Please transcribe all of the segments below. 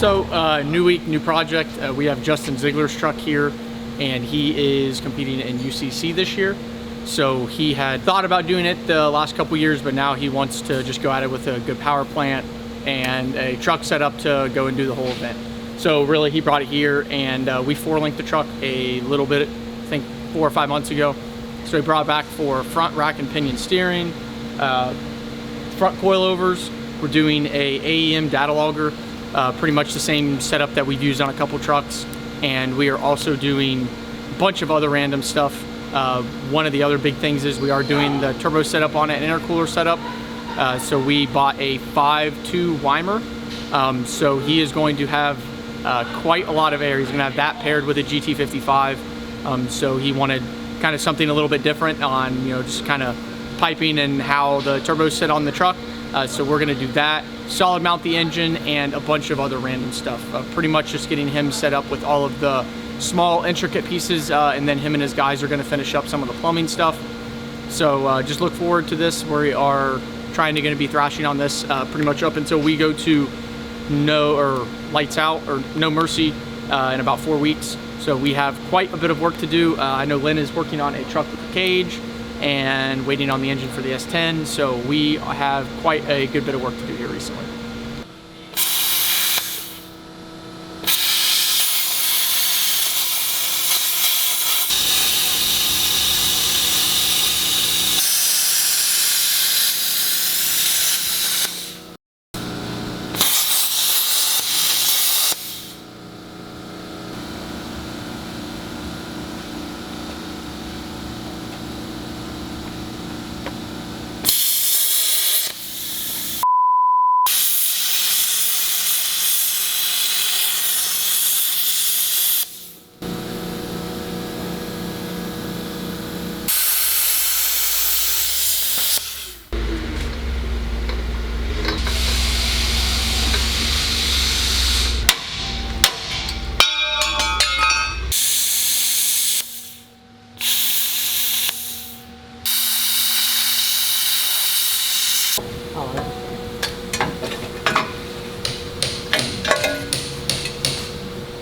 So new week, new project. We have Justin Ziegler's truck here, and he is competing in UCC this year. So he had thought about doing it the last couple years, but now he wants to just go at it with a good power plant and a truck set up to go and do the whole event. So really he brought it here, and we 4-linked the truck a little bit, I think 4 or 5 months ago. So he brought it back for front rack and pinion steering, front coilovers. We're doing a AEM data logger, pretty much the same setup that we've used on a couple trucks. And we are also doing a bunch of other random stuff. One of the other big things is we are doing the turbo setup on it, an intercooler setup. So we bought a 5.2 Weimer. So he is going to have quite a lot of air. He's going to have that paired with a GT55. So he wanted kind of something a little bit different on, just kind of piping and how the turbos sit on the truck. So we're going to do that, solid mount the engine, and a bunch of other random stuff. Pretty much just getting him set up with all of the small intricate pieces, and then him and his guys are going to finish up some of the plumbing stuff. So just look forward to this. We are going to be thrashing on this pretty much up until we go to lights out or no mercy in about 4 weeks. So we have quite a bit of work to do. I know Lynn is working on a truck with a cage and waiting on the engine for the S10. So we have quite a good bit of work to do here recently.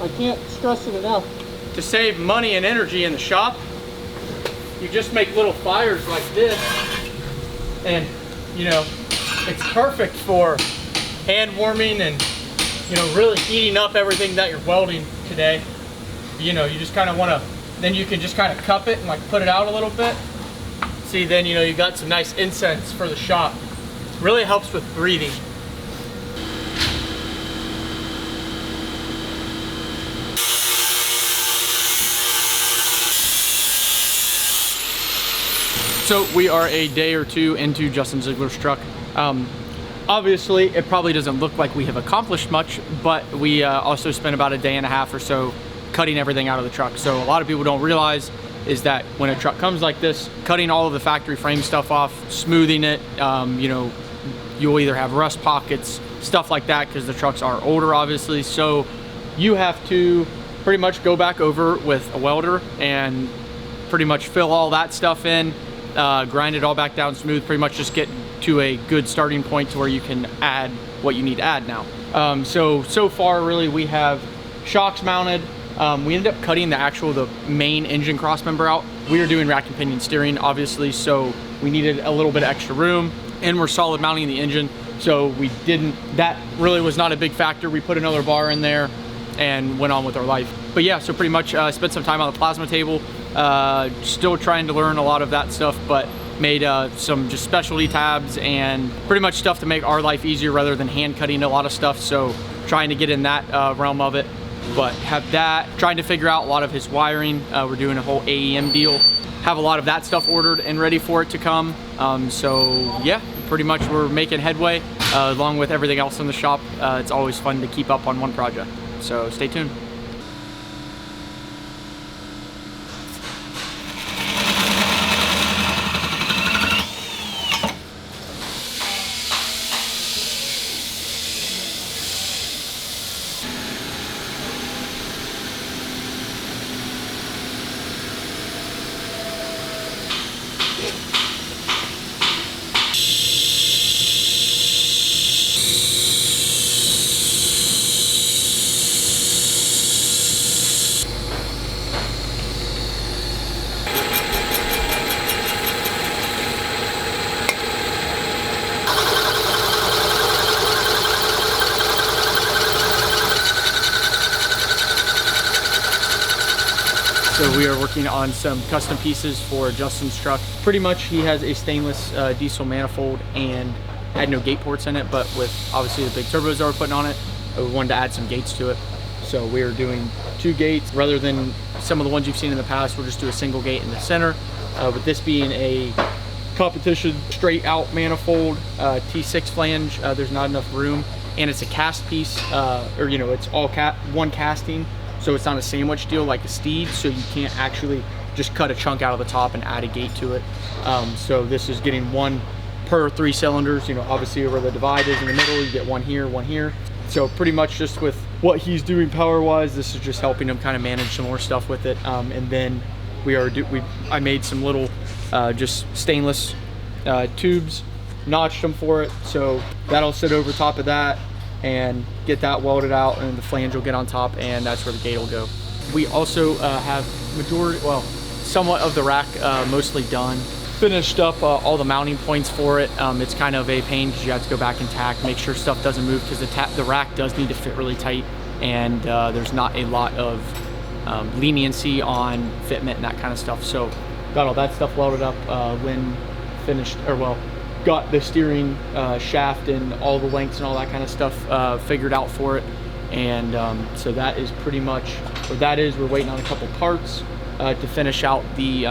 I can't stress it enough. To save money and energy in the shop, you just make little fires like this, and it's perfect for hand warming and really heating up everything that you're welding today. You just kind of want to, then you can just kind of cup it and like put it out a little bit. See, then you got some nice incense for the shop. Really helps with breathing. So we are a day or two into Justin Ziegler's truck. Obviously, it probably doesn't look like we have accomplished much, but we also spent about a day and a half or so cutting everything out of the truck. So a lot of people don't realize is that when a truck comes like this, cutting all of the factory frame stuff off, smoothing it, you'll either have rust pockets, stuff like that, because the trucks are older, obviously. So you have to pretty much go back over with a welder and pretty much fill all that stuff in. Grind it all back down smooth, pretty much just get to a good starting point to where you can add what you need to add now. So far really we have shocks mounted. We ended up cutting the main engine cross member out. We are doing rack and pinion steering, obviously, so we needed a little bit of extra room, and we're solid mounting the engine, so that really was not a big factor. We put another bar in there and went on with our life. But yeah, so pretty much spent some time on the plasma table, still trying to learn a lot of that stuff, but made some just specialty tabs and pretty much stuff to make our life easier rather than hand cutting a lot of stuff. So trying to get in that realm of it, but have that, trying to figure out a lot of his wiring. We're doing a whole AEM deal, have a lot of that stuff ordered and ready for it to come. So yeah, pretty much we're making headway along with everything else in the shop. It's always fun to keep up on one project, so stay tuned. So we are working on some custom pieces for Justin's truck. Pretty much he has a stainless diesel manifold and had no gate ports in it, but with obviously the big turbos that we're putting on it, we wanted to add some gates to it. So we are doing 2 gates rather than some of the ones you've seen in the past. We'll just do a single gate in the center. With this being a competition straight out manifold, T6 flange, there's not enough room, and it's a cast piece, or you know, it's all one casting, so it's not a sandwich deal like a Steed, so you can't actually just cut a chunk out of the top and add a gate to it. So this is getting 1 per 3 cylinders. You know, obviously where the divide is in the middle, you get 1 here, 1 here. So pretty much just with what he's doing power wise, this is just helping him kind of manage some more stuff with it. And then I made some little just stainless tubes, notched them for it, so that'll sit over top of that and get that welded out, and the flange will get on top, and that's where the gate will go. We also have somewhat of the rack mostly done. Finished up all the mounting points for it. It's kind of a pain because you have to go back and tack, make sure stuff doesn't move, because the rack does need to fit really tight, and there's not a lot of leniency on fitment and that kind of stuff. So got all that stuff welded up. Lynn finished, or well, got the steering shaft and all the lengths and all that kind of stuff figured out for it. And so that is pretty much what that is. We're waiting on a couple parts to finish out the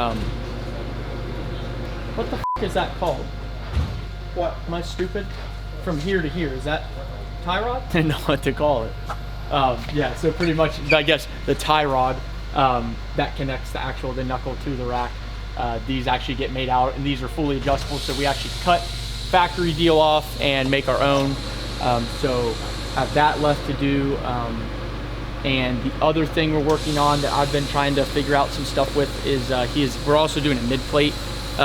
what the f is that called? What? Am I stupid? From here to here, is that tie rod? I didn't know what to call it. Yeah, so pretty much, I guess, the tie rod that connects the knuckle to the rack. These actually get made out, and these are fully adjustable, so we actually cut factory deal off and make our own. So have that left to do. And the other thing we're working on that I've been trying to figure out some stuff with is we're also doing a mid plate.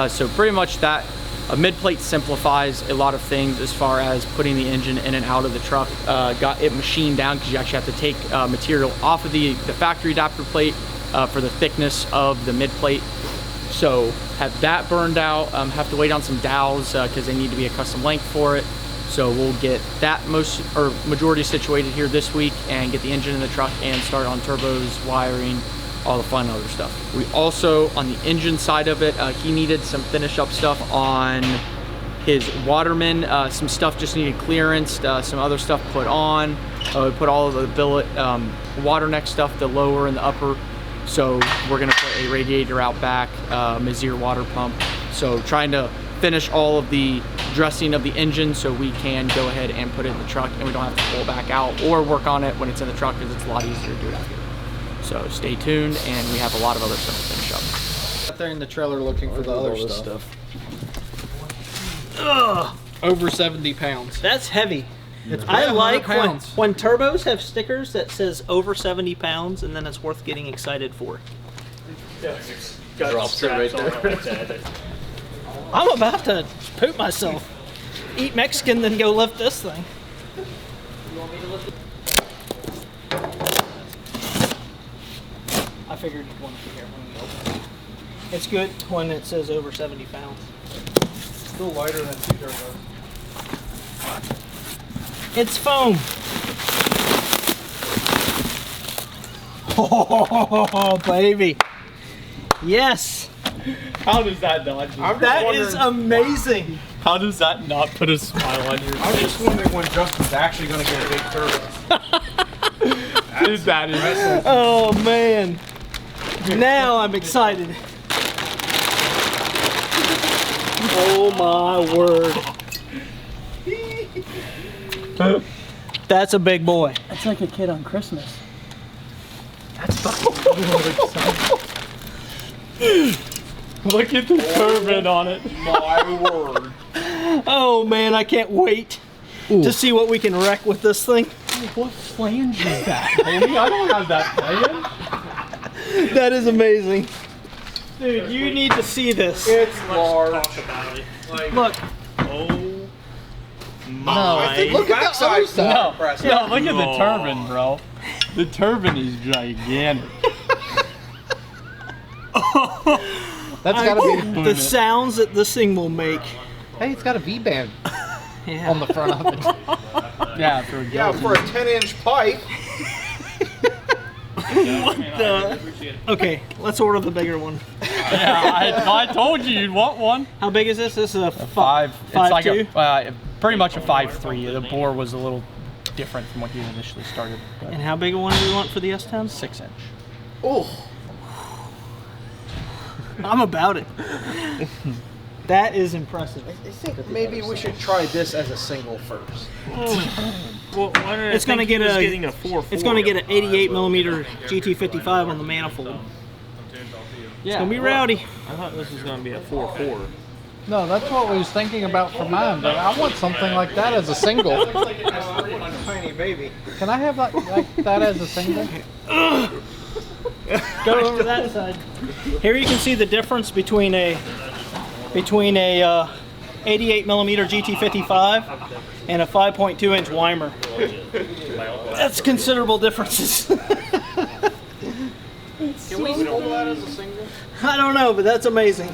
So pretty much that a mid plate simplifies a lot of things as far as putting the engine in and out of the truck. Got it machined down because you actually have to take material off of the factory adapter plate for the thickness of the mid plate. So have that burned out. Have to wait on some dowels because they need to be a custom length for it. So we'll get that majority situated here this week and get the engine in the truck and start on turbos, wiring, all the fun other stuff. We also, on the engine side of it, he needed some finish up stuff on his Waterman. Some stuff just needed clearance, some other stuff put on. We put all of the billet water neck stuff, the lower and the upper. So we're gonna put a radiator out back, Mazir water pump. So trying to finish all of the dressing of the engine so we can go ahead and put it in the truck and we don't have to pull back out or work on it when it's in the truck, because it's a lot easier to do it out here. So stay tuned, and we have a lot of other stuff to finish up. Out there in the trailer looking for the other stuff. Ugh, Over 70 pounds. that's heavy. It's I like 100 pounds. when turbos have stickers that says over 70 pounds, and then it's worth getting excited for. Drops it right there. I'm about to poop myself. Eat Mexican, then go lift this thing. I figured you'd want to be here when we open it. It's good when it says over 70 pounds. Still lighter than 2 turbos. It's foam. Oh, baby. Yes. How does that not? That is amazing. How does that not put a smile on your face? I'm just wondering when Justin's actually going to get a big turbo. That is. Oh, man. Now I'm excited. Oh, my word. That's a big boy. That's like a kid on Christmas. Look at the turbine on it. My word. Oh man, I can't wait to see what we can wreck with this thing. What flange is that, homie? I don't have that plan. That is amazing. Dude, you need to see this. It's large. Look. Oh My. Look at the other side. no, look at the turbine, bro. The turbine is gigantic. That's gotta be. The sounds that this thing will make. Hey, it's got a V-band Yeah. on the front of it. Yeah, for a 10-inch pipe. What the? Okay, let's order the bigger one. Yeah, I told you you'd want one. How big is this? This is a Five. It's like 5.2? pretty much a 5.3. The bore was a little different from what you initially started. And how big a one do we want for the S10? 6-inch. Oh, I'm about it. That is impressive. I think maybe we should try this as a single first. Well, why did It's gonna get a. getting a 4.4? It's gonna get an 88 millimeter GT55 on the manifold. It's gonna be rowdy. I thought this was gonna be a 4.4. No, that's what we was thinking about for mine, but I want something like that as a single. Tiny baby. Can I have like that as a single? Go over that side. Here you can see the difference between a 88 millimeter GT55 and a 5.2 inch Weimer. That's considerable differences. Can we hold that as a single? I don't know, but that's amazing.